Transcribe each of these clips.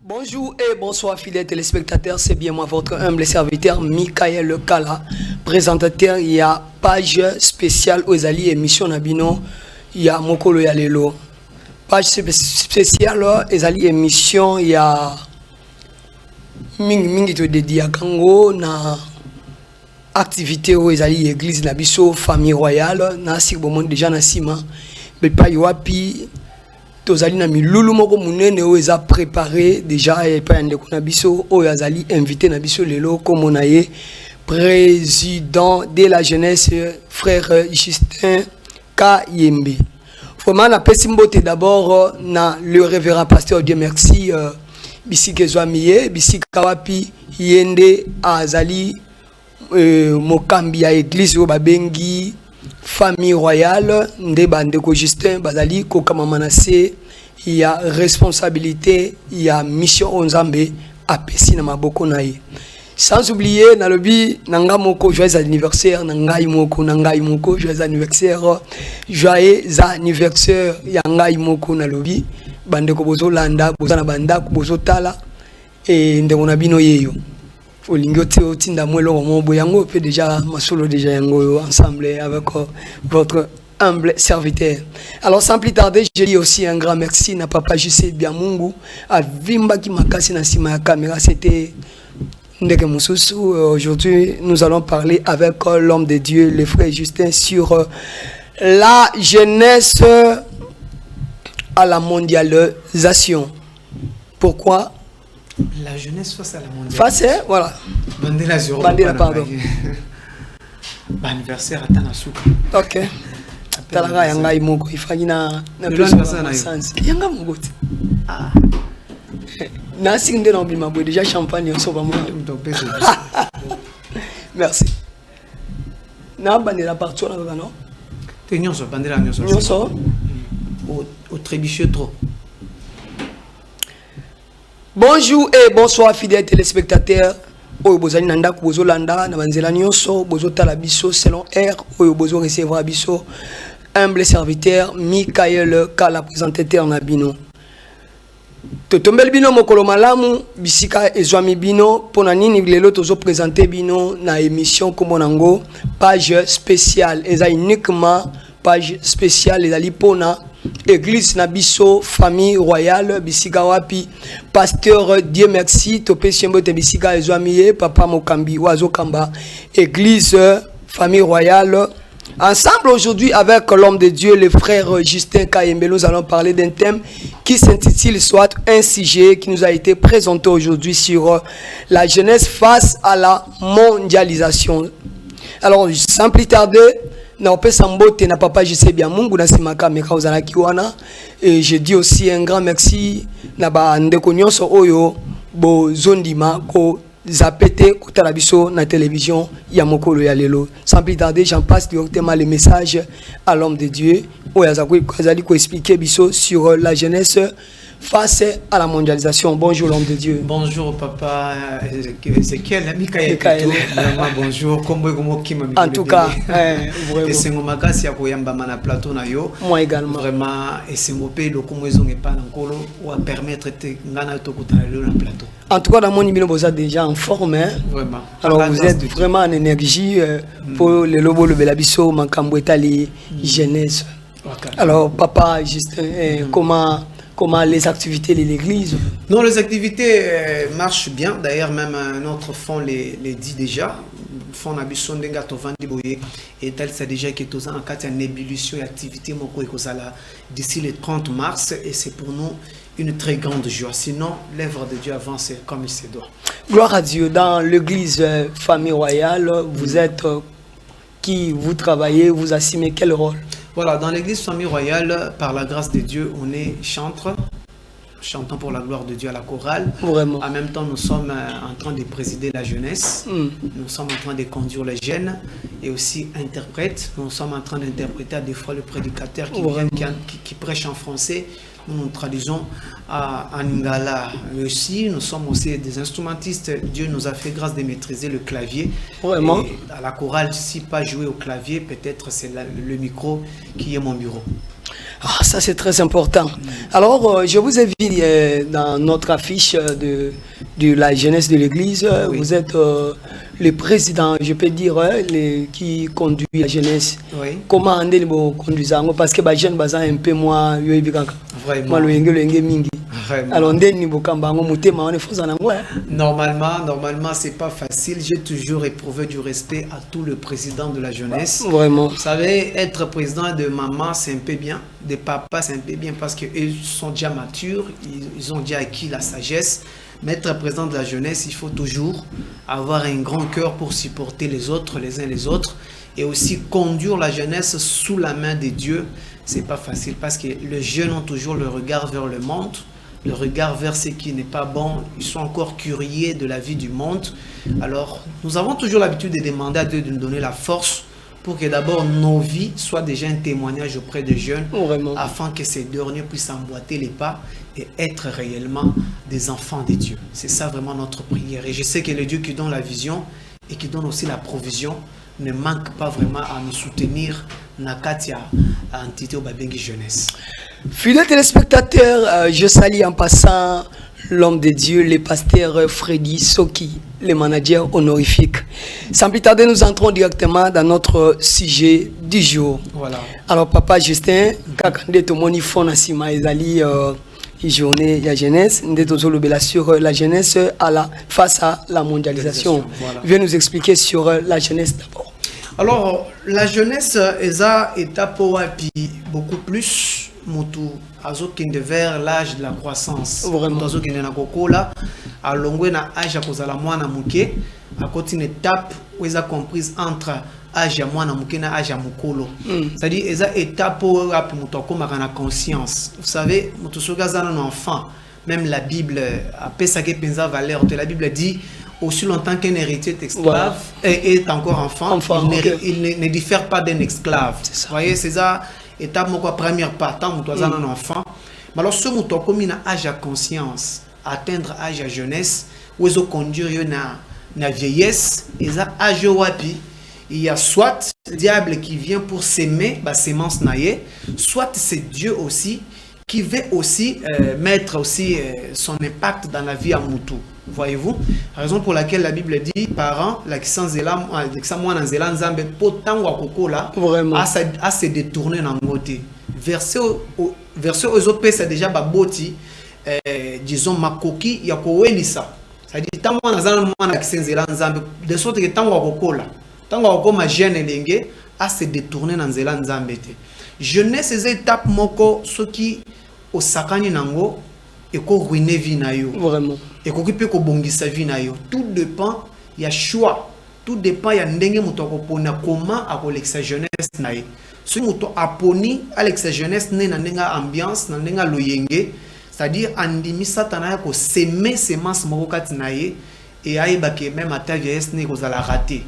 Bonjour et bonsoir fidèles téléspectateurs, c'est bien moi votre humble serviteur Michael Kala, présentateur. Il y a page spéciale aux alliés émission Nabino, il y a Mokolo Yalelo. Page spéciale aux alliés émission, il y a Mingi to dédié à Kango na activité aux alliés église Nabiso famille royale na sirbomo déjà na sima mais pas yoapi. Tozali na milulu moko munene o eza préparé déjà et pas ndeko na biso o yazali invité na biso lelo comme on aye président de la jeunesse frère Justin Kayembe. Vraiment na pesimbote d'abord na le révérend pasteur Dieu merci bisike zwamiye bisika wapi yende azali mokambi ya église o babengi famille royale nde bandeko Justin bazali kokama manase, il y a responsabilité, il y a mission onzambe apesi na maboko na ye. Sans oublier na lobi nanga moko joyeux anniversaire nangai moko joyeux anniversaire ya ngai moko na lobi bandeko bozo landa bozana banda bozo tala et ndeko na bino yeyo Olingote otinda mwelo mobo yango peut déjà masolo déjà yango ensemble avec votre humble serviteur. Alors sans plus tarder, je dis aussi un grand merci na papa José Biamungu à Vimba qui m'a cassé na sima caméra, c'était Ndeke Mususu. Aujourd'hui, nous allons parler avec l'homme de Dieu, le frère Justin, sur la jeunesse à la mondialisation. Pourquoi? La jeunesse face à la mondialisation. Face, voilà. Bandela zéro. Bandela, pardon. Anniversaire à Tanasuka. Ok. Talanga yanga imoko ifanye na sens. Yanga mugoti. Ah. Na sinde na bima boy déjà champagne on soba mo. Merci. Na bandela partout là non? Te nyonso bandela nyonso. Nyonso. Au trébucheux trop. Bonjour et bonsoir fidèles téléspectateurs. Oyo bozali nanda ku bozolanda na banzela nyonso bozotala biso selon R oyo bozo recevoir biso humble serviteur Michael Kala présentateur na bino. Totombel bino mokolo malamu bisika ezwami bino pona nini lelo tozo présenter bino na émission comme nango page spéciale eza uniquement page spéciale ezali pona église Nabiso famille royale bisika wapi pasteur Dieu merci topé siembote bisika ezwamiye papa mokambi wazo kamba église famille royale ensemble aujourd'hui avec l'homme de Dieu le frère Justin Kayembe. Nous allons parler d'un thème qui s'intitule soit un sujet qui nous a été présenté aujourd'hui sur la jeunesse face à la mondialisation. Alors sans plus tarder na Sambote na papa je sais bien Mungu na simaka meka ozala kiwana et je dis aussi un grand merci na ba ndeko nyonso oyo bo zondima ko zapete kutala biso na télévision ya mokolo ya lelo. Sans plus tarder, j'en passe directement le message à l'homme de Dieu oyo azali ko expliquer biso sur la jeunesse face à la mondialisation. Bonjour l'homme de Dieu. Bonjour papa Ezekiel, Michael. Bonjour. En tout cas, moi également. Vraiment, et c'est mon pays, le commuison est pas encore ou à permettre de gagner tout le plateau. En tout cas, dans mon niveau, vous êtes déjà en forme. Hein? Vraiment. Alors vous êtes vraiment en énergie pour le lobo, le belabiso, mankambo etali jeunesse. Alors papa, Justin, comment les activités de l'église? Non, les activités marchent bien. D'ailleurs, même notre fonds les dit déjà. Fonds Nabiso Ndenga Tovandi Boye et tel c'est déjà qui est en cas d'une ébullition et activité d'ici le 30 mars et c'est pour nous une très grande joie. Sinon, l'œuvre de Dieu avance comme il se doit. Gloire à Dieu. Dans l'église famille royale, vous êtes qui vous travaillez, vous assumez quel rôle? Voilà, dans l'église famille royale, par la grâce de Dieu, on est chanteur, chantant pour la gloire de Dieu à la chorale. Vraiment. En même temps, nous sommes en train de présider la jeunesse. Nous sommes en train de conduire les jeunes et aussi interprètes. Nous sommes en train d'interpréter à des fois le prédicateur qui prêche en français. Nous traduisons en lingala. Mais aussi, nous sommes aussi des instrumentistes. Dieu nous a fait grâce de maîtriser le clavier. Vraiment. Et à la chorale, si pas jouer au clavier, peut-être c'est le micro qui est mon bureau. Ah, ça c'est très important. Alors, je vous ai vu dans notre affiche de la jeunesse de l'église. Oui. Vous êtes le président, je peux dire, qui conduit la jeunesse. Oui. Comment on conduit ça? Parce que les jeunes sont un peu moins. Vraiment. Alors, Normalement, c'est pas facile. J'ai toujours éprouvé du respect à tout le président de la jeunesse. Vraiment. Vous savez, être président de maman, c'est un peu bien. De papa, c'est un peu bien parce qu'ils sont déjà matures, ils ont déjà acquis la sagesse. Mais être président de la jeunesse, il faut toujours avoir un grand cœur pour supporter les autres, les uns les autres. Et aussi conduire la jeunesse sous la main de Dieu. C'est pas facile parce que les jeunes ont toujours le regard vers le monde, le regard vers ce qui n'est pas bon. Ils sont encore curieux de la vie du monde. Alors, nous avons toujours l'habitude de demander à Dieu de nous donner la force pour que d'abord nos vies soient déjà un témoignage auprès des jeunes, afin que ces derniers puissent emboîter les pas et être réellement des enfants de Dieu. C'est ça vraiment notre prière. Et je sais que le Dieu qui donne la vision et qui donne aussi la provision ne manque pas vraiment à nous soutenir dans l'entité Babengi Jeunesse. Fidèles téléspectateurs, je salue en passant l'homme de Dieu, le pasteur Freddy Soki, le manager honorifique. Sans plus tarder, nous entrons directement dans notre sujet du jour. Voilà. Alors, Papa Justin, quand on a fait une journée de la jeunesse, sur la jeunesse face à la mondialisation. Voilà. Viens nous expliquer sur la jeunesse d'abord. Alors, la jeunesse est beaucoup plus azokende vers l'âge de la croissance. Vraiment. Azokende na kokola alongwe na âge ya kozala mwana muke akoti une étape où ils a comprise entre âge ya mwana muke na âge ya mukolo. C'est-à-dire eza étape où api muto akomaka na conscience. Vous savez, muto soka zana un enfant, même la Bible apesa ke penza valeur. La Bible dit aussi longtemps qu'un héritier est esclave est encore enfant, il ne diffère pas d'un esclave. Vous voyez, c'est ça. Étape la première partant, tu as un enfant. Mais alors, ce mouton comme il a âge à conscience, atteindre âge à jeunesse, où ils ont conduit na vieillesse, ils ont âge wapi. Il y a soit le diable qui vient pour s'aimer, bah sémence naïe, soit c'est Dieu aussi qui veut aussi mettre aussi son impact dans la vie à Moutou. Voyez-vous, raison pour laquelle la Bible dit parents la qui sans zélam moi dans zélam zambe potan wa kokola à se détourner dans côté verset aux autres c'est déjà baboti disons makoki ya kowenisa ça dit tant moi dans moi qui sans zélam zambe de sorte que tant wa kokola tant wa koma jeune ndenge à se détourner dans zélam zambe jeunesse ces étapes moko ce qui au sakani nango et qu'on ruine vie na yo vraiment et qu'on peut ko bongisa vie na yo tout dépend il y a choix tout dépend il y a ndenge muto ko pona comment a ko l'ex jeunesse na ye ce muto aponi alex jeunesse ne na ndenga ambiance na ndenga loyenge c'est-à-dire andimi satana ko semer semence moko kati na ye et ayeba ke même ata vieillesse ne ko za la rater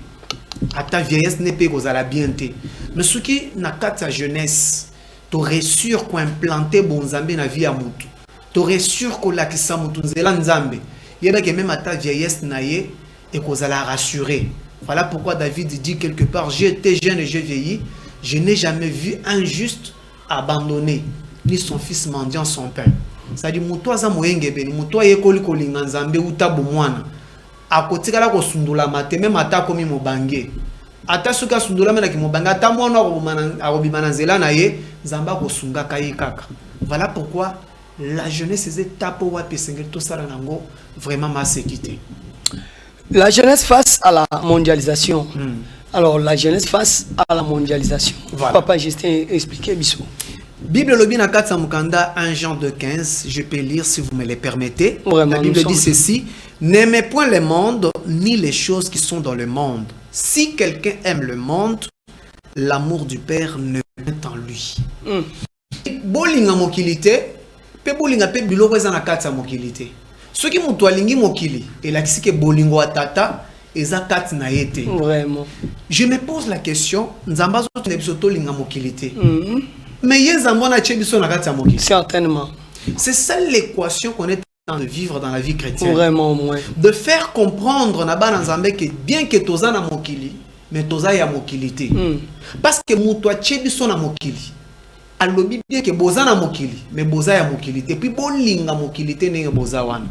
ata vieillesse ne pe ko za la bienté mais ce qui na kati jeunesse to resure ko implanter bon zambe na vie à mutu tu sûr que la kisa mutunzela nzambe yeba que même à ta vieillesse naie et qu'on la rassurer. Voilà pourquoi David dit quelque part j'étais jeune et j'ai vieilli, je n'ai jamais vu un juste abandonné ni son fils mendiant son pain. Ça dit mutoa za moyenge beni mutoa yekoli kolinga nzambe utabu mwana akotikala ko sundula mate même ata komi mobange ata suka sundula mena ki mobange ata mwana akobimana nzela na ye nzamba ko sunga kai kaka. Voilà pourquoi la jeunesse est étape où tout ça vraiment m'a sécurité. La jeunesse face à la mondialisation. Alors la jeunesse face à la mondialisation. Voilà. Papa Justin expliquez biso. Bible lobi na 4 Mukanda 1 Jean 2:15, je peux lire si vous me le permettez. Vraiment, la Bible dit ceci, n'aimez point le monde ni les choses qui sont dans le monde. Si quelqu'un aime le monde, l'amour du Père ne est en lui. Bolinga mokilité pe bolinga pe biloko eza na kati ya mokili te soki mutu alingi mokili elakisi ke bolingo atata eza kati na ye te. Vraiment je me pose la question nzamba zoto biso tolinga mokili te mais ye nzamba na tie biso na kati ya mokili certainement. C'est ça l'équation qu'on est en train de vivre dans la vie chrétienne. Vraiment moins de faire comprendre na bana nzambe que bien que toza na mokili mais toza ya mokili te parce que mutu a tie biso na mokili alobi bien que boza na mokili mais boza ya mokili te puis bolinga mokili te ndenge boza wana.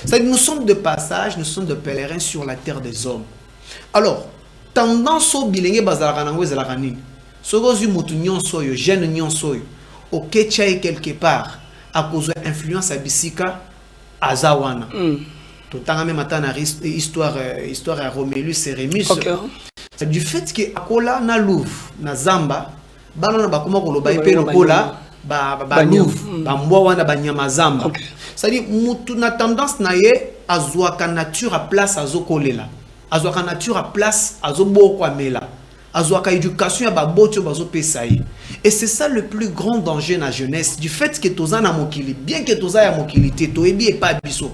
C'est-à-dire nous sommes de passage, nous sommes de pèlerins sur la terre des hommes. Alors tendance au bilenge bazalaka nango ezalaka nini soko zu mutu nyonso oyo jeune nyonso oyo okecha quelque part à cause de influence à bisika azawana totanga même ata na histoire à Romulus et Rémus. C'est du fait que akola na Louvre na Zamba bana bakoma koloba pe lokola ba Louvre ba mbwa wana ba nyama Zamba. C'est-à-dire mutu na tendance na ye azwaka nature à place azokolela azwaka nature à place azoboko amela azwaka éducation ya babotio bazo pesaye. Et c'est ça le plus grand danger na jeunesse du fait que toza na mokili bien que toza ya mokili te toyebi e pas biso.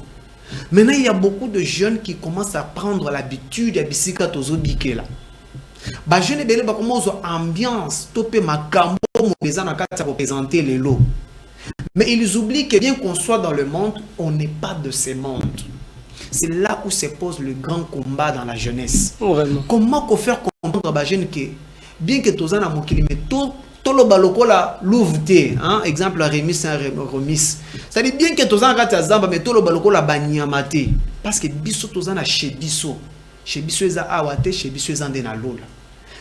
Maintenant il y a beaucoup de jeunes qui commencent à prendre l'habitude ya bisika tozo bikela. Ba jeune belé ba commence ambiance topé makambo mo beza na kati représenter les lots. Mais ils oublient que bien qu'on soit dans le monde, on n'est pas de ce monde. C'est là où se pose le grand combat dans la jeunesse. Vraiment. Comment faire comprendre à jeune que bien que tous en a mokili mais tout le baloko la louvre hein exemple Rémis Remis. Ça dit bien que tous en kati azamba mais tout le baloko la banyamate parce que biso tous en a chez biso eza awate chez biso eza ndena lola.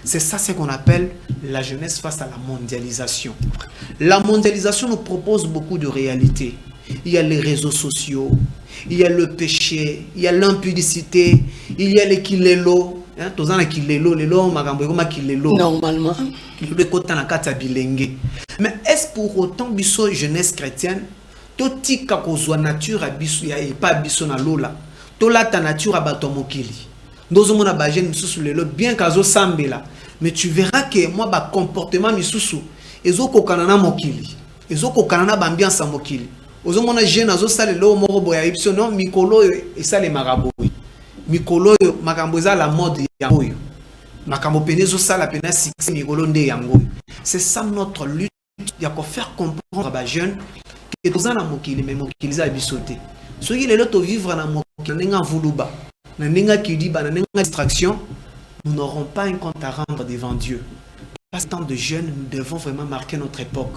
C'est ça ce qu'on appelle la jeunesse face à la mondialisation. La mondialisation nous propose beaucoup de réalités. Il y a les réseaux sociaux, il y a le péché, il y a l'impudicité, il y a les kilelo. Normalement. Mais est-ce pour autant biso jeunesse chrétienne, toti kakozwa nature à biso ya pas biso na lola, tola ta nature à batomokili. Nous avons un misusu lelo bien kazo sambela, mais tu verras que moi ba comportement misusu ezoko kanana mokili, ezoko kanana bambiance mokili. Ozomona jeune azo salelo moko boya ipso non mikolo et ça les marabout. Mikolo makambo za la mode ya oyo. Makambo penezo sala pena six mikolo nde yango. C'est ça notre lutte, ya ko faire comprendre ba jeune que toza na mokili mais mokili za bisoté. Soki lelo to vivre na mokili nga vuluba. Distraction, nous n'aurons pas un compte à rendre devant Dieu. Parce que tant de jeunes, nous devons vraiment marquer notre époque.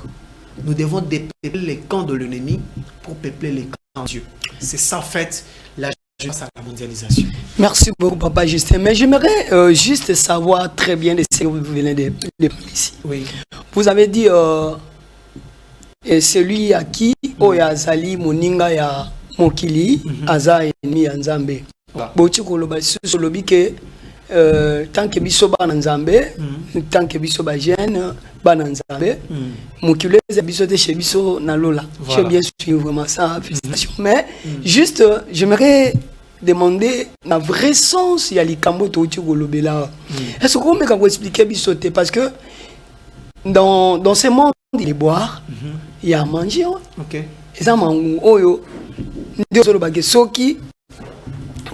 Nous devons dépeupler les camps de l'ennemi pour peupler les camps de Dieu. C'est ça en fait la jeunesse à la mondialisation. Merci beaucoup Papa Justin. Mais j'aimerais juste savoir très bien de ce que vous venez de parler ici. Oui. Vous avez dit celui à qui Oyazali Moninga ya Mokili Aza ennemi ya Nzambe. Boti koloba susu lobi ke tant que biso bana nzambe tant que biso ba jeune bana nzambe mokile za biso te chez biso na lola. J'ai bien suivi vraiment ça, félicitations. Mais juste j'aimerais demander la vrai sens ya likambo to ti kolobela. Est-ce que vous pouvez expliquer biso te parce que dans ce monde il y a boire, il y a manger. OK. Et ça mangu oyo ndio ba ke soki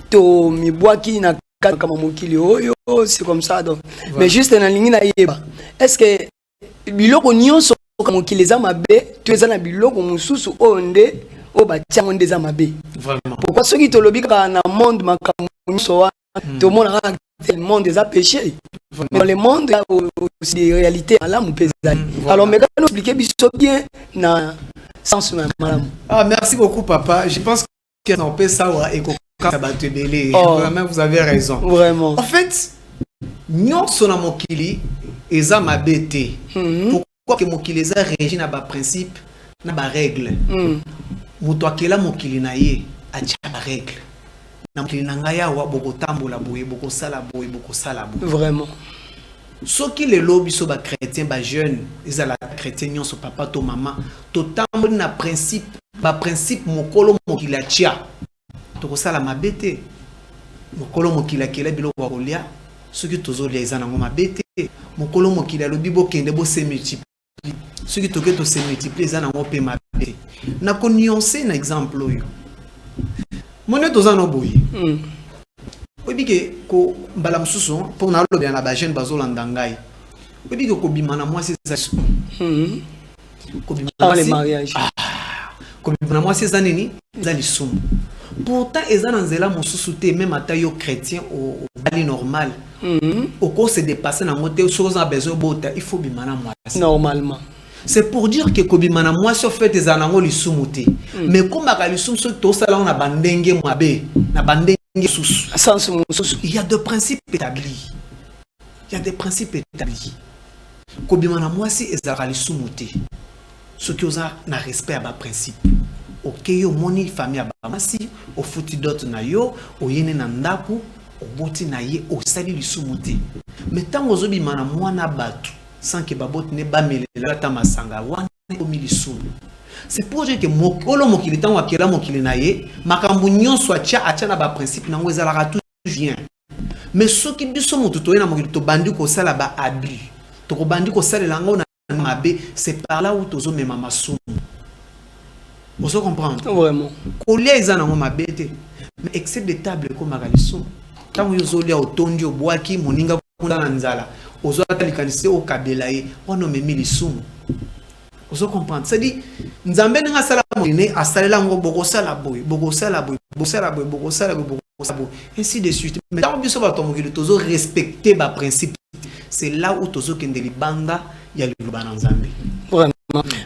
to mi boaki na kama mokili oyo c'est comme ça donc voilà. Mais juste na lingi na yeba est-ce que biloko nyonso kama mokili za mabe to eza na biloko mususu onde o ba tiango ndeza mabe vraiment pourquoi soki to lobika na monde makambo nyonso wa to mona le monde des péché mais dans le monde aussi des réalités malamu pezali alors mais quand nous expliquer biso bien na sens malamu. Ah merci beaucoup papa, je pense que on peut ça et vraiment, vous avez raison. Vraiment. En fait, nous sommes mokili eza mabete. Pourquoi que mokili eza régi na ba principe na ba règle. Muto akela mokili na ye atia ba règle. Na mokili na ngaya wa boko tambola boye boko sala boye boko sala boye. Vraiment. Soki le lobby so ba chrétien ba jeune, eza la chrétien nyon so papa to maman, to tambola na principe ba principe mokolo mokili atia. Tokosala mabete mokolo mokila kela biloko wa kolia soki tozolia eza nango mabete mokolo mokila lobi bokende bo se multiplier soki toke to se multiplier eza nango pe mabete na ko nuancer na exemple oyo mone tozana boye obi ke ko mbala mususu pour na lobi na ba jeune bazolanda ngai obi ke ko bimana moi c'est ça ko bimana les mariages ko bimana moi c'est ça nini za lisumu. Pourtant, ils ont nzela mosusuté même à taille chrétien au bali normal. Au cours se dépasser dans moté choses a besoin bota, il faut bimana moi. Normalement. C'est pour dire que kobimana moi sur fait des anango li sumuté. Mais comme à li sum so to sala on a bandenge moabe, na bandenge sous. Il y a des principes établis. Il y a des principes établis. Kobimana moi si ezara li sumuté. Ce qui osa na respect à ba principe. OK yo moni famille ba masi, o futi dot na yo, o yene na ndaku, o boti na ye o sali li sumuté. Mais tant ozobimana moi na batu sans que babot ne ba melela ta masanga wana komi lisumu. C'est pour dire que mokolo mokili tan wakela mokili na ye makambu nyonso acha na ba principe nango ezalaka tout bien. Mais ce qui biso mutu to na mokili to bandi ko sala ba abus to ko bandi ko sala lango na mabe, c'est par là où tozo mema masumu. Vous comprenez vraiment kolia ezana ngo mabete mais except de table ko magaliso tant yo lia otondi obwaki moninga kunda na nzala ozo atalikanise o kabela ye wana memi lisumu. Vous comprenez? C'est-à-dire nzambe nga sala mone asalela ngo bokosala boy bokosala boy bokosala boy bokosala boy ainsi de suite. Mais tant biso ba tomokili tozo respecter ba principe, c'est là où tozo kende libanda ya libana nzambe. Vraiment.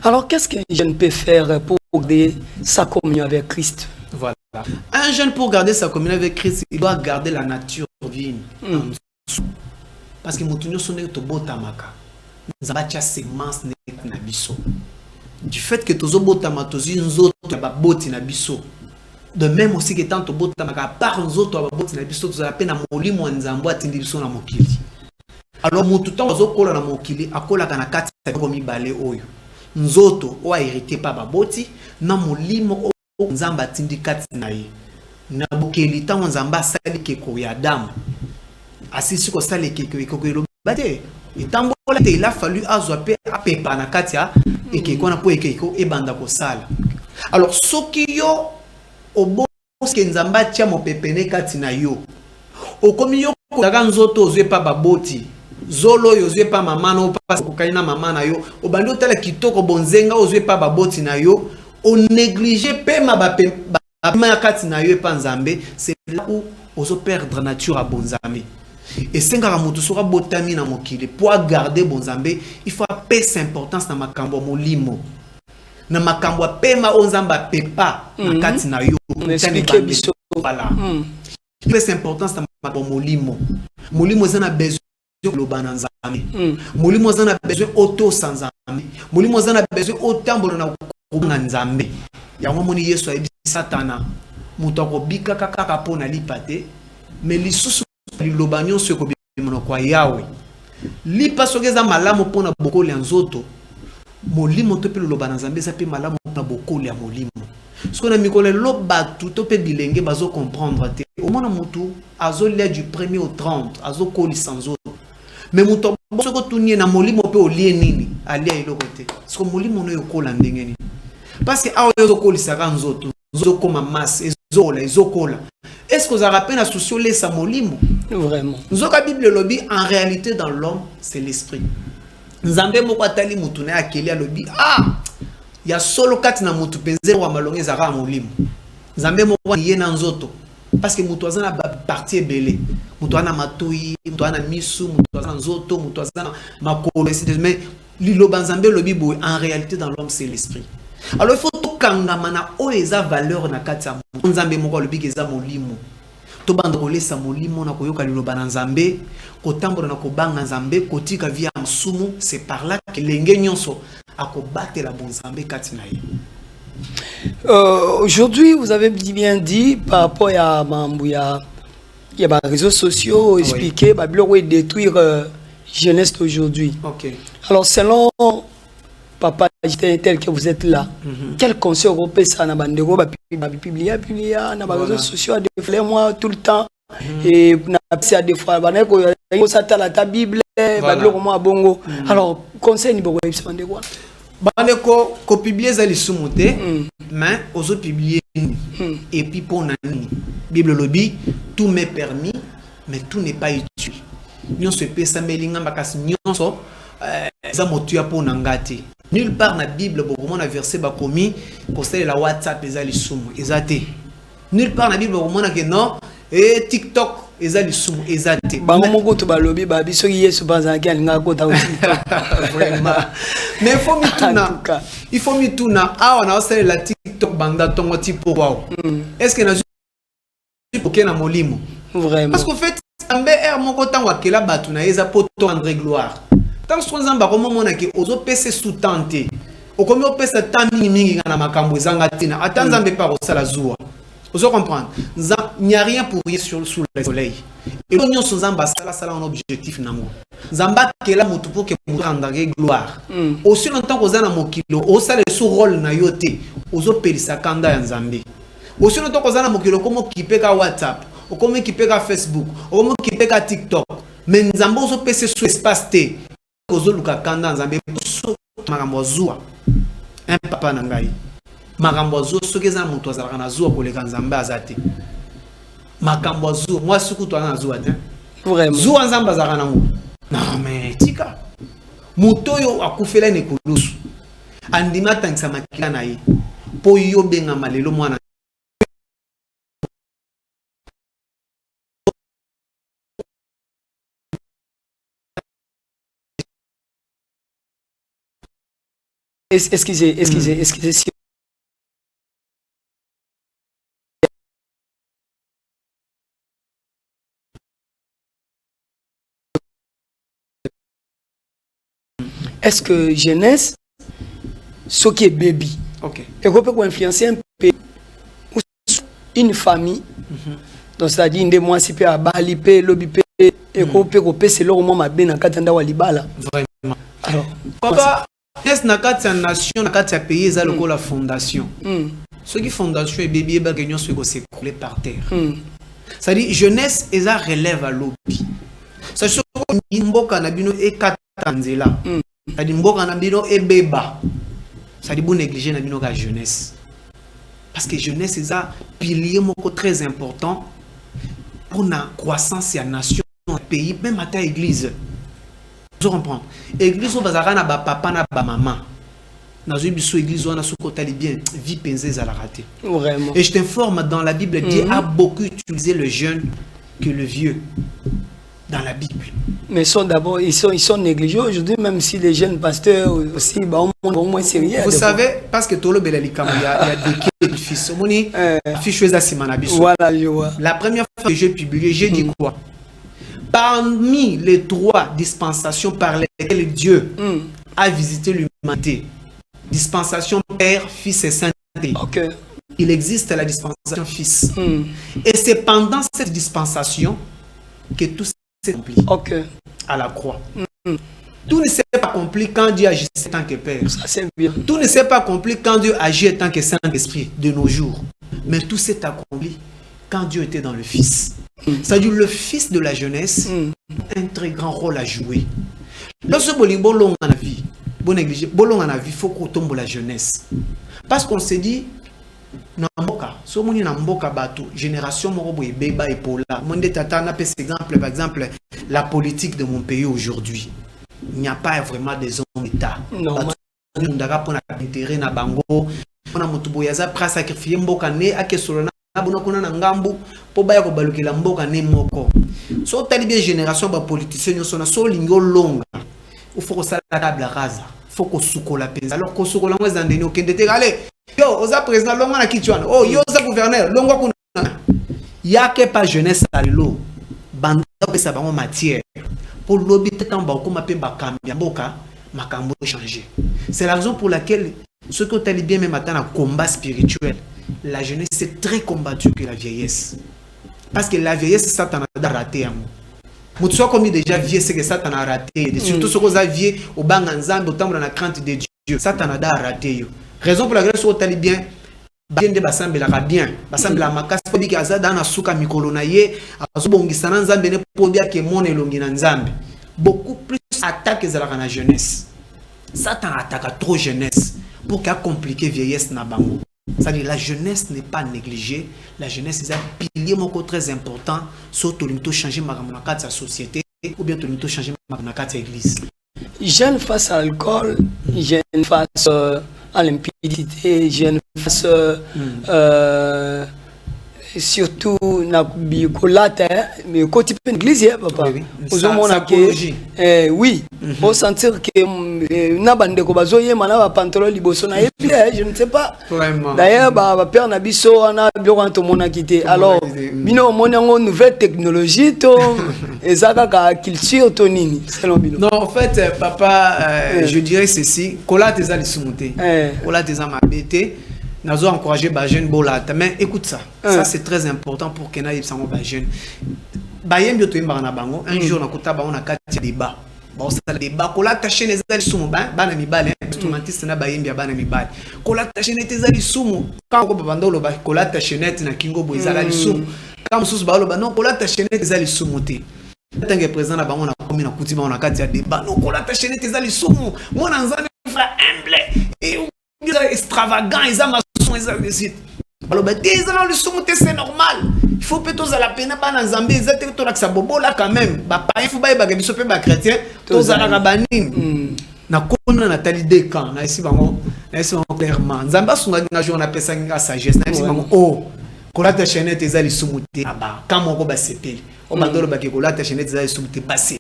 Alors qu'est-ce qu'un jeune peut faire pour garder sa communion avec Christ? Voilà. Un jeune pour garder sa communion avec Christ, il doit garder la nature divine. Parce que mutunyo sonne to botamaka. Nzabacha semence na biso. Du fait que tozo botama tozi nzoto ba boti na biso. De même aussi que tant to botamaka par nzoto ba boti na biso toza pena molimo nzambo atindi biso na mokili. Alors mutu tant ozo kola na mokili akola kana kati ko mibale oyo. Nzoto o hérité pa ba boti na molimo o nzamba atindi kati na ye. Na bokeli tant nzamba sali keko ya Adam. Asisi ko sali keko ko bate. Et tant il a fallu azoper à pepa na katia et que qu'on a pour ekeko et banda ko sala. Alors sokiyo obo ke nzamba tia mo pepene katina yo. O komi yo daga nzoto ozwe pa baboti. Zolo yo ozwe pa mama no pa ko kaina mama na yo. O bando tala kitoko bonzenga ozwe pa baboti na yo. O négliger pe ma ba katina yo pa nzambe, c'est là où ozo perdre nature à bonzambe. Et si on sera botami na mokili pour garder bonzambe, il faut apaiser importance na makambo molimo. Na makambo pema onzamba pepa na kati na yo. Voilà. Apaiser importance na makambo molimo. Molimo zana besoin de bananzambe. Molimo zana besoin auto sanzambe. Molimo zana besoin autambo na na nzambe. Ya ngomoni Yesu ayebi satana. Muto ko bika kaka pona lipate, mais lisusu lilobanyo se ko bimono kwa yawe lipa sogeza malamu pona bokoli nzoto molimo to pe lobana nzambe sa pe malamu pona bokoli ya molimo ce qu'on a mikole loba tout pe bilenge bazo comprendre te au mona mutu azolia du 1er au 30 azokoli sans autre mais muto soko tunie na molimo pe olie nini alia iloko te ce que molimo no yokola ndenge ni parce que awo yozokoli saka nzoto zokoma masse ezokola. Est-ce que vous avez rappelé la souci les samolimo? Vraiment. Zoka Bible lobby en réalité dans l'homme c'est l'esprit. Nzambe moko atali mutu na akeli lobby ya solo kati na mutu penze wa malonge zaka molimo. Nzambe moko yé na nzoto parce que mutu azana partie belé. Mutu ana matoi, mutu ana misu, mutu azana nzoto, mutu azana makolo mais liloba nzambe lobby boy en réalité dans l'homme c'est l'esprit. Alors il faut tout kangamana o eza valeur na katia nzambe moko lobi eza molimo to banda ko lesa molimo na koyoka liloba na nzambe ko tambola na ko banga nzambe ko tika via msumu, c'est par là que lenge nyonso akobate la bon nzambe katina ye. Aujourd'hui vous avez bien dit par rapport à Mambuya il y a des réseaux sociaux expliquer ba biloko détruire jeunesse d'aujourd'hui. OK. Alors selon Papa tel que vous êtes là, quel conseil vous pouvez ça na bandeko ba publier na ba réseaux sociaux des fois moi tout le temps et na à des fois baneko ça ta Bible ba biloko moi bongo. Alors conseil ni boko yebisa bandeko bandeko ko publier za lisumu te mais ozo publier et puis pour nani Bible lobby tout m'est permis mais tout n'est pas utile. Nyonso pesa melinga makasi nyonso za motuya pour nangati. Nulle part dans la Bible, beaucoup de versets bakomi, conseil la WhatsApp, les lisumu, ezate. Nulle part dans la Bible, beaucoup de que non, et TikTok, eza lisumu eza te bango moko to balobi ba biso yesu bazaki alinga kota aussi vraiment mais il faut mituna awa na osala la TikTok banda tongo tipo wao est-ce que na pour na molimo vraiment parce qu'en fait ambe moko tango akela batu na eza poto André Gloire tant que nzamba ko mona ke ozo pese sous-tenté okomi opesa tami mingi na makambo ezanga tina ata nzambe pa kosala zuwa vous comprendre il n'y a rien pour rien sous le soleil et l'union sans nzamba sala un objectif nango nzamba kela mutu pour que mutu andage gloire aussi longtemps que ozana mokilo osala sous rôle na yote ozo pelisa kanda ya nzambe aussi longtemps que ozana mokilo komo kipeka WhatsApp okomo kipeka Facebook okomo kipeka TikTok mais nzambe ozo pese sous espace te ozo luka kanda nzambe so makambo zuwa un papa na ngai makambo zo soki eza moto azalaka na zuwa koleka nzambe aza te makambo zo moi suku to na zuwa te vraiment zuwa nzambe azalaka nango non mais tika moto oyo akufela ne kulusu andima tangisa makila na ye po yo benga malelo mwana excusez. Est-ce que jeunesse, ce qui est baby, ok, et qu'on peut influencer un peu une famille, donc c'est-à-dire des mois si peu à Bali, lobby, et qu'on peut c'est là au moment ma bien en Katanda Walibala. Vraiment. Alors, papa. Est-ce que la nation, la pays, ça la fondation. Ce qui fondation est bébé, bagagnon, ce qui s'est coulé par terre. C'est-à-dire jeunesse, et ça relève à l'obi. Ça se trouve mboka nabino et katanzela. C'est-à-dire mboka nabino et beba. C'est-à-dire bon négliger nabino la jeunesse. Parce que jeunesse c'est un pilier très important pour la croissance de la nation, le pays, même à ta église. Vous comprenez? Église où bazara na ba papa na ba maman. Dans une église où on a sous côté bien vie pensée à la rater. Vraiment. Et je t'informe dans la Bible Dieu a beaucoup utilisé le jeune que le vieux dans la Bible. Mais ils sont négligés aujourd'hui même si les jeunes pasteurs aussi au moins sérieux. Vous savez parce que tout le belalika il y a des fils. Moni fiche za simana biso. Voilà, je vois. La première fois que j'ai publié, j'ai dit quoi? Parmi les 3 dispensations par lesquelles Dieu a visité l'humanité, dispensation Père, Fils et Saint-Esprit, il existe la dispensation Fils. Et c'est pendant cette dispensation que tout s'est accompli à la croix. Tout ne s'est pas accompli quand Dieu agissait en tant que Père. Ça, c'est bien. Tout ne s'est pas accompli quand Dieu agit en tant que Saint-Esprit de nos jours. Mais tout s'est accompli quand Dieu était dans le Fils. C'est-à-dire le fils de la jeunesse a un très grand rôle à jouer. Lorsque Bolimbo long en la vie, il faut qu'on tombe la jeunesse. Parce qu'on s'est dit, génération morobo beba et pola. Par exemple, la politique de mon pays aujourd'hui. Il n'y a pas vraiment des hommes d'État. Non. On a intérêt na bango. On a motuboyaza pra sacrifier mboka ne akesolona. Na ngambu po baya ko balukela mboka ne moko so tali bien génération ba politiciens nyo sona so lingo longa il faut que ça la table rasa faut que sukola penza alors ko sukola ngo zandeni okende te gale yo oza président longa na kitwana oh yo oza gouverneur longa kuna yake pas jeunesse alilo banda pesa bango matière pour lobby tetamba ko mape ba kambia mboka makambo changer. C'est la raison pour laquelle ce que tu bien même maintenant un combat spirituel. La jeunesse c'est très combattu que la vieillesse. Parce que la vieillesse, Satan a raté. Mais soit comme déjà vieux, c'est que Satan a raté. Surtout ce que vous aviez au bang ensemble, au temps de la crainte de Dieu. Satan a raté. Raison pour laquelle ce que bien, bien de bassemble la bien. Bassemble la makas, pour dire que dans la souka mikolonaye, à ce bon gisanan zambe pour dire que mon elonginan zambe. Beaucoup plus attaque la jeunesse. Satan attaque trop jeunesse pour qu'à compliquer vieillesse na bango. C'est-à-dire la jeunesse n'est pas négligée. La jeunesse est un pilier très important. Surtout nous changer ma société ou bien nous changer ma église. Jeune face à l'alcool, jeune face à l'impudicité, jeune face surtout na bikolata mais côté l'église papa ozomona que oui on sentir que na bande ko bazoye mana ba pantalon liboso na je ne sais pas d'ailleurs ba père na biso na bioko to mona quitté alors bino mona ngo nouvelle technologie to ezaka ka culture to nini selon bino. Non en fait papa je dirais ceci kolata za lisumuté kolata za mabete nazo encourager ba jeune bolata mais écoute ça ça c'est très important pour que na yebsango ba jeune ba yembi to yemba na bango un jour na kota ba on a kati débat ba osala débat kolata chaîne ezali sumu ba na mibale instrumentiste na ba yembi ba na mibale kolata chaîne ezali sumu quand ko banda lo ba kolata chaîne na kingo bo ezali sumu quand mususu ba lo ba non kolata chaîne ezali sumu te tangue présent na bango na komi na kuti ba on a kati débat non kolata chaîne ezali sumu mona nzane frère humble et extravagant ils ont alors c'est normal il faut peut-être la peine pas dans Zambie ils étaient tout là que ça bobo là quand même bah pas il faut pas que biso pe ba chrétien tous à la rabanim na kona na tali de camp na ici bango clairement Zamba sunga na jour on appelle ça une sagesse na ici bango oh kola ta chaîne ezali sumuté aba quand moko ba sepeli o bandolo ba ke kola ta chaîne ezali sumuté passé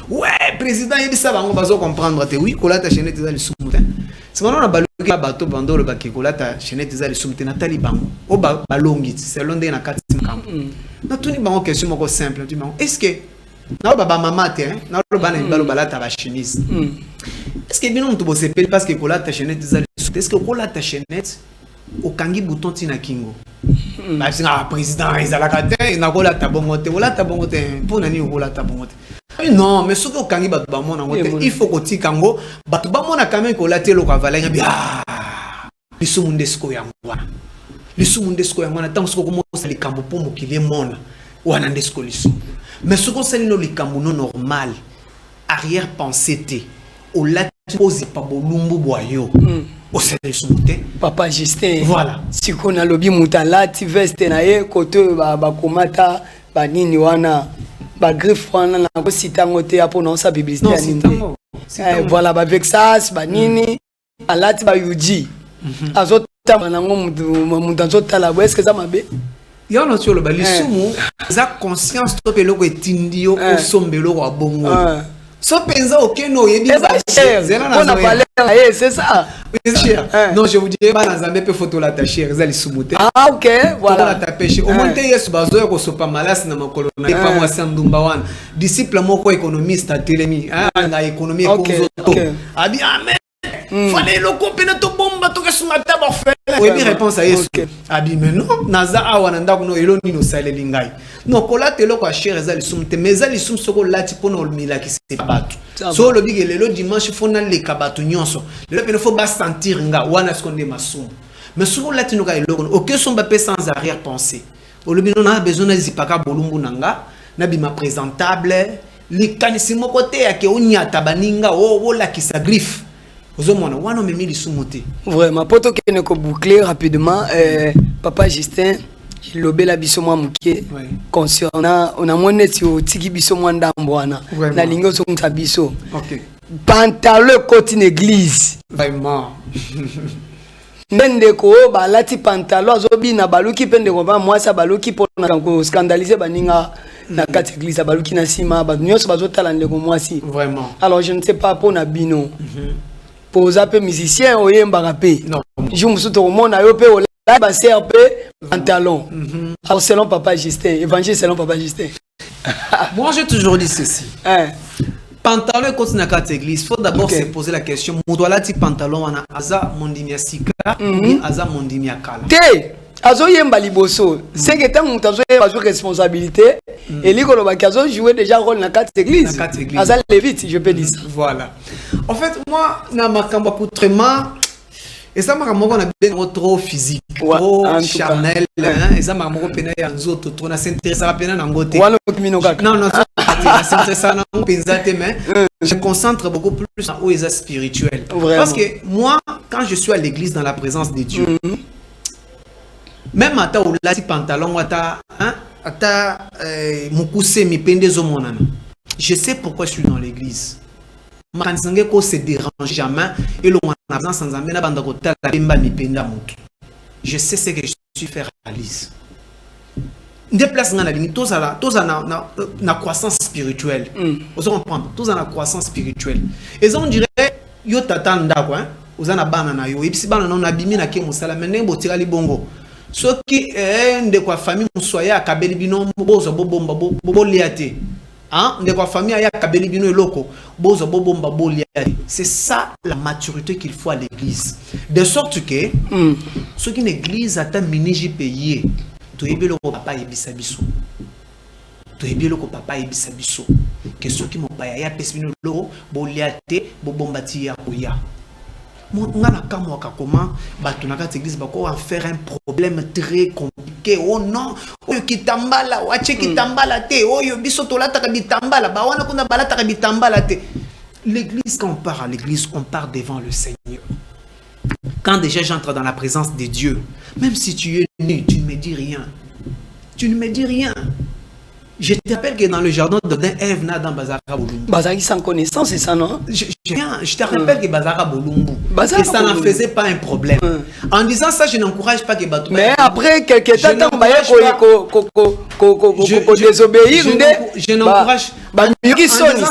ouais président il dit ça bango bazo comprendre te oui kola ta chaîne ezali sumuté c'est maintenant on a baluki bateau bandolo ba ke kola ta chaîne ezali sumuté na tali bango o ba balongi c'est l'onde na kati camp na tuni bango question moko simple tu bango est-ce que na ba maman te na lo bana balo balata ba chemise est-ce que bino mtu bo sepeli parce que kola ta chaîne ezali sumuté est-ce que kola ta chaîne au kangi bouton tina kingo ba singa président ezalaka te na kola ta bongote wala ta bongote pour nani kola ta bongote non mais ce que kangi ba ba mona ngote il faut ko tikango ba ba mona quand même kola te lo ka valanya bi lisumundesko ya ngwana lisumundesko ya ngwana tant ce ko mo sali kambo po mokile mona wana ndesko lisu mais ce ko sali no likambo no normal arrière pensée te au la pose pa bolumbu boyo Papa Justin, voilà. Si on a lobby mutalati veste na ye kote ba komata ba nini wana ba griffe wana na ko sitangote ya pona sa publicité aninde. Voilà ba vexas ba nini alati ba yuji. Azota manango mutanzo tala est-ce que ça mabe? Ya no tio lo ba lisumu za conscience to pelo ko etindio o sombelo ko bongo. So pensa okeno yebi zela na zo. C'est ça. Non, je vous dirais pas dans Zambie pe photo la tacher ezali sumuté. Ah OK, voilà. La tapeche. Au moins te yesu bazo ko sopa malas na makolo na pa moi sandumba wana. Disciple moko économiste a telemi. Na économie ko zo. Abi amen. Fallait le compétent to bomba to kesumata ba fait. Oui, bien réponse à yesu. Abi mais non, naza awana ndako no eloni no saleli ngai. Non, kola te lo ko cher ezali sumuté, mais ezali sum soko lati pona olmila ki se batu. So le big le dimanche fona le kabatu nyonso. Le pene faut ba sentir nga wana skonde masum. Mais soko lati no ka eloko aucun son ba sans arrière pensée. O le bino na besoin na zipaka bolumbu nanga na bima présentable li kanisi moko te ya ke onyata baninga o la ki sa griffe. Vraiment, pour que nous boucler rapidement, Papa Justin, il a la biso moi muké concernant on a monné sur tiki biso moi ndamboana na lingo so nta biso. OK. Pantalon côté église. Vraiment. Ndende ko ba lati pantalon azobi na baluki pende ko ba moi sa baluki pour na ko scandaliser baninga na kati église baluki na sima ba nyonso bazotala ndeko moi si. Vraiment. Alors je ne sais pas pour na bino. Pour zapper musicien ou yemba rapé. Non. Je me suis tout le monde a yopé au la basé un peu pantalon. Alors selon Papa Justin, évangile selon Papa Justin. Moi j'ai toujours dit ceci. Pantalon et continue à quatre églises. Faut d'abord se poser la question. Moudouala ti pantalon wana aza mondimia sika ou aza mondimia kala. Té. Azo yemba liboso. C'est que tant que azo yemba responsabilité. Et l'icône ba kazo jouer déjà rôle dans quatre églises. Aza lévite, je peux dire ça. Voilà. En fait, moi, na makamba poutrement, et ça m'a ramené bien trop physique, trop charnel, et ça m'a ramené bien nzoto, trop na s'intéresser à peine n'angote. Non, non, ça s'intéresse à n'angote, mais je concentre beaucoup plus en haut et spirituel. Parce que moi, quand je suis à l'église dans la présence de Dieu, même à ta ou la pantalon, à ta mukuse mi pende zo monana. Je sais pourquoi je suis dans l'église. Je ko se dérange jamais et le sans amena banda ko tala pemba mi penda mutu. Je sais ce que je suis faire à l'église. des places tous na croissance spirituelle. Vous comprenez? Tous en croissance spirituelle. Et on dirait yo tatanda quoi. Vous en a banana yo. Et puis banana on a bimi na ke musala mais bo tira li bongo. Ce qui est de quoi famille soya kabeli bino bozo bobomba bo liate. Hein? De quoi famille aya kabeli bino loko bozo bobomba bo liate. C'est ça la maturité qu'il faut à l'église. De sorte que ce qui l'église a un miniji payé. Tu es bien le papa et bisabiso. Tu es bien le papa et bisabiso. Que ceux qui m'ont payé ya pesbino loko bo liate bo bombati ya koya. On a comment l'église va faire un problème très compliqué. Oh non, oh kitambala, wache kitambala te, oh yo biso tolata kabitambala, ba wana kuna balata kabitambala te. L'église, quand on part à l'église, on part devant le Seigneur. Quand déjà j'entre dans la présence de Dieu, même si tu es nu, tu ne me dis rien. Tu ne me dis rien. Je te rappelle que dans le jardin d'Odin, Ève n'a dans Bazara Bolumbu. Bazara sans connaissance, c'est ça, non? Je te rappelle que Bazara Bolumbu. Et ça n'en faisait pas un problème. En disant ça, je n'encourage pas que Batou. Mais après quelques temps, désobéir, je n'encourage pas.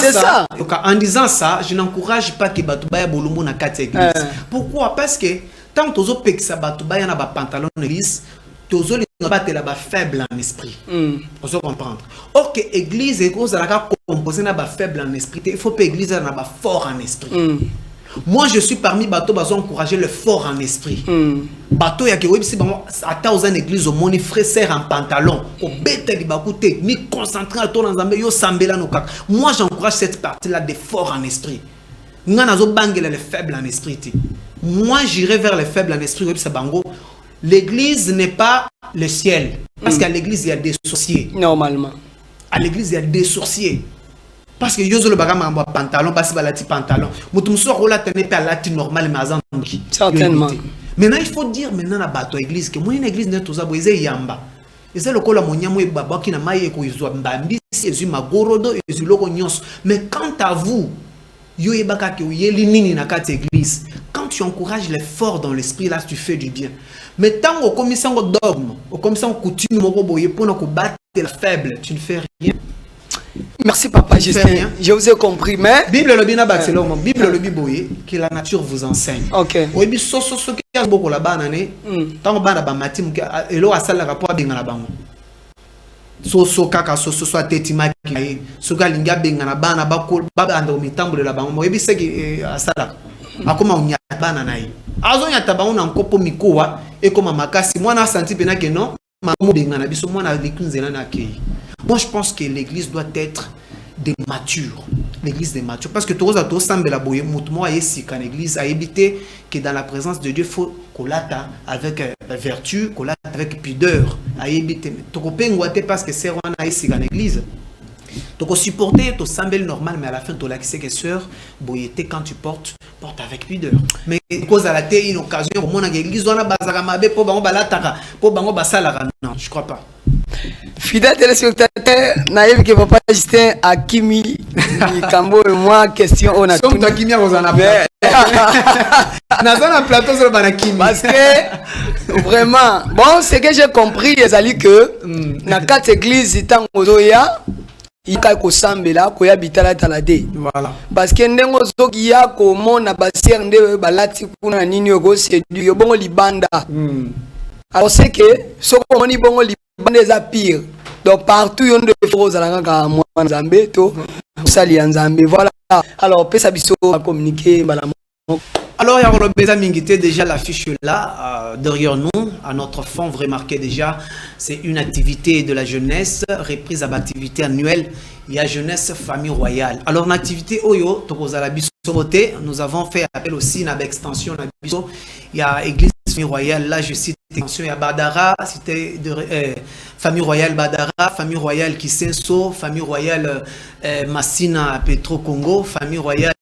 C'est ça. En disant ça, je n'encourage pas que Batou Baya Bolumbu n'a qu'à église. Pourquoi? Parce que tant que tu as ça Batou Baya n'a pas pantalon d'église, tu as faible en esprit. Vous comprendre. Or que l'église est composée d'un faible en esprit. Il faut que l'église soit fort en esprit. Moi, je suis parmi bateaux qui encourager le fort en esprit. Bateau, il y a que une église au monde, frère en pantalon, au bête de bakou technique, concentré à toi dans un meilleur sambela no kak. Moi, j'encourage cette partie-là de fort en esprit. Nous avons les faibles en esprit. Moi, j'irai vers les faibles en esprit. L'église n'est pas le ciel. Parce qu'à l'église, il y a des sorciers. Normalement. À l'église, il y a des sorciers. Parce que Yozo le bagama en pantalon, parce que balati pantalon. Moutoumso rola tenait pas lati normal mais azan. Certainement. Maintenant, il faut dire maintenant la bateau église que moi une église n'est tout ça boise yamba. Et c'est le cas la monia moi baba qui na maye ko izwa mbambi si magorodo ezu loko nyos. Mais quant à vous, yo ebaka ke yeli nini na kat église. Quand tu encourages les forts dans l'esprit, là tu fais du bien. Mais tant au commission dogme, au commission coutume moko boye pour na ko battre la faible, tu ne fais rien. Merci papa Justin, je vous ai compris, mais Bible le bina baxelon, Bible le biboye que la nature vous enseigne. OK. Oyebi soso qui a beaucoup la banane, tant bana ba matim elo asala rapport benga na bango. Soso kaka soso soit tetima ki soka linga benga na bana ba ko ba ando mitambo la bango. Oyebi seki asala. Akoma unya bana na yi. Azo nya tabango na nkopo mikowa e koma makasi mwana senti pena que non, mamu benga na biso mwana likunzela na kei. Moi, je pense que l'église doit être des matures. L'église des matures. Parce que tout ça, tout semble la boye. Moi, ici, quand l'église a évité que dans la présence de Dieu, il faut qu'on l'atta avec vertu, qu'on l'atta avec pudeur. A évité. Tu peux parce que c'est on a ici dans l'église. Tu peux supporter, tu semble normal, mais à la fin, tu l'accès que sœur, boyété quand tu portes avec pudeur. Mais cause à la télé, une occasion, pour mon église, on a bazara mabe pour bango balatara, pour bango basalara. Non, je crois pas. Fidèle téléspectateur, naïf que papa Justin Akimi Kambo et moi question on a tout. Comme Akimi vous en avez. N'a un plateau sur le banakimi. Parce que vraiment, bon, ce que j'ai compris, c'est que dans quatre églises, tant ozoya, il y a ko sambela ko ya bitala talade. Voilà. Parce que ndengo zoki ya ko mona basier nde balati kuna nini yogo c'est du yobongo libanda. Alors c'est que ce qu'on dit bongo libanda est pire. Donc partout on de choses à la moi Nzambe to sali Nzambe voilà. Alors pesa biso à communiquer balam. Alors, il y a Robeza Mingité, déjà l'affiche là, derrière nous, à notre fond, vous remarquez déjà, c'est une activité de la jeunesse, reprise à l'activité annuelle, il y a jeunesse famille royale. Alors, l'activité Oyo, nous avons fait appel aussi à l'extension, il y a église famille royale, là je cite l'extension, il y a Badara, c'était famille royale Badara, famille royale Kisenso, famille royale Massina Petro Congo, famille royale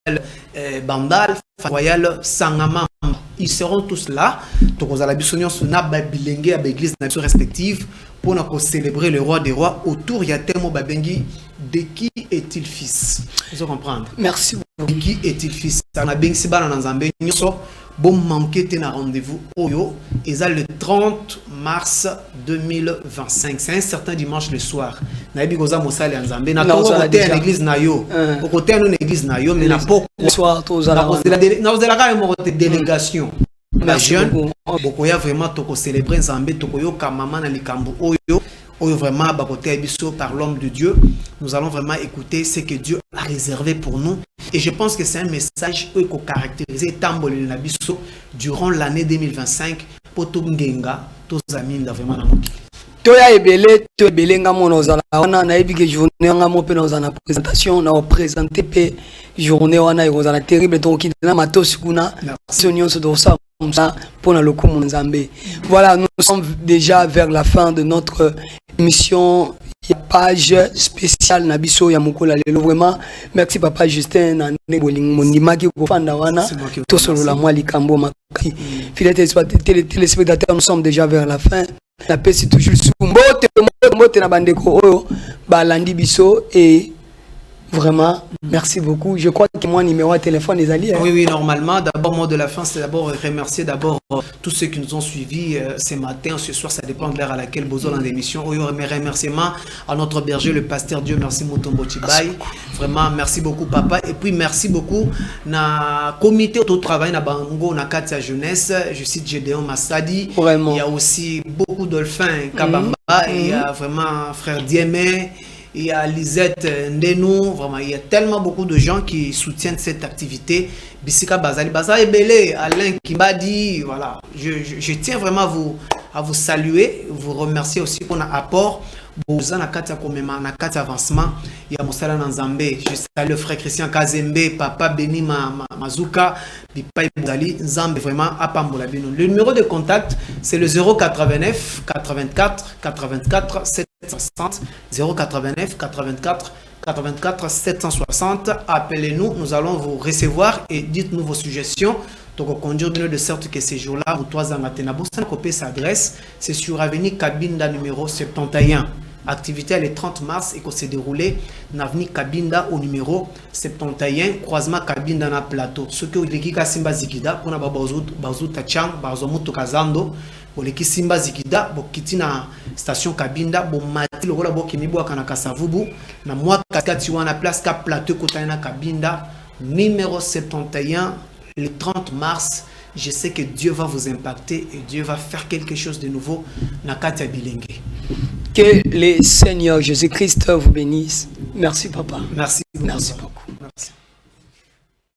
Bandal, famille royale Sangama. Ils seront tous là. Donc, on a la bisognon sur Naba Bilingue à l'église respective pour nous célébrer le roi des rois. Autour, il y a tellement Babengi. De qui est-il fils? Vous comprenez? Merci beaucoup. De qui est-il fils? On a bien si bas dans un bon manqué un rendez-vous Oyo et ça le 30 mars 2025. C'est un certain dimanche le soir. Naïbi goza mosali anzambe na tongo côté à l'église nayo. Au côté à l'église nayo mais na pas le soir tous à la délégation. La jeune bokoya vraiment toko célébrer nzambe toko yo ka maman na likambo Oyo. Vraiment, par l'homme de Dieu, nous allons vraiment écouter ce que Dieu a réservé pour nous. Et je pense que c'est un message qui caractérise Tamboli Nabiso durant l'année 2025 pour tout Ngenga, tous amis vraiment dans notre Toya ebele to ebele ngamo nozala wana na ebi ke journée ngamo pe nozana présentation na présenter pe journée wana ezala terrible donc na matos kuna sonion se doit ça comme ça pour le coup Nzambe. Voilà, nous sommes déjà vers la fin de notre émission. Il y a page spéciale Nabiso Yamukola Lelo. Vraiment, merci Papa Justin na neboling mondima ki ko fanda wana to solo la moi likambo makai. Fidèles téléspectateurs, nous sommes déjà vers la fin. La paix c'est toujours sous mbote na bandeko oyo balandi biso et vraiment, merci beaucoup. Je crois que mon numéro de téléphone est allié. Oui, normalement. D'abord, mot de la fin, c'est d'abord remercier tous ceux qui nous ont suivis ce matin, ce soir, ça dépend de l'heure à laquelle Bozo dans l'émission. Mes remerciements à notre berger, le pasteur Dieu, merci Mutombo Chibai. Vraiment, merci beaucoup, papa. Et puis, merci beaucoup na comité auto travail na Bango, na Katia Jeunesse. Je cite Gédéon Massadi. Vraiment. Il y a aussi beaucoup dolphins, Kabamba. Il y a vraiment frère Diemé. Il y a Lisette Ndenou, vraiment, il y a tellement beaucoup de gens qui soutiennent cette activité. Bissika Bazali, Bazali Belé, Alain Kimbadi, voilà. Je tiens vraiment à vous saluer, vous remercier aussi pour notre apport. Boza na kati komema na kati avancement ya Mosala Nzambe. Je salue le frère Christian Kazembe, papa Beni Mazuka, Bipai Bozali, Nzambe vraiment apambola bino. Le numéro de contact c'est le 089 84 84 760 089 84 84 760. Appelez-nous, nous allons vous recevoir et dites-nous vos suggestions. Donc, conduire de sorte que ces jours-là, vous trois amatenabo, sans copier sa adresse, c'est sur avenue Kabinda numéro 71. Activité le 30 mars et qu'on s'est déroulé dans avenue Kabinda au numéro 71, croisement Kabinda na plateau. Ce que l'équipe Simba Zikida, pour Bazou Tachang, Bazou Kazando, pour l'équipe Simba Zikida, pour quitter la station Kabinda, pour Mati, le rôle de Kimibo Kanaka Savubu, na moi Kakatiwa na place Ka plateau Kotana Kabinda, numéro 71. Le 30 mars, je sais que Dieu va vous impacter et Dieu va faire quelque chose de nouveau. Nakatia Bilingue. Que le Seigneur Jésus-Christ vous bénisse. Merci, papa. Merci. Merci beaucoup.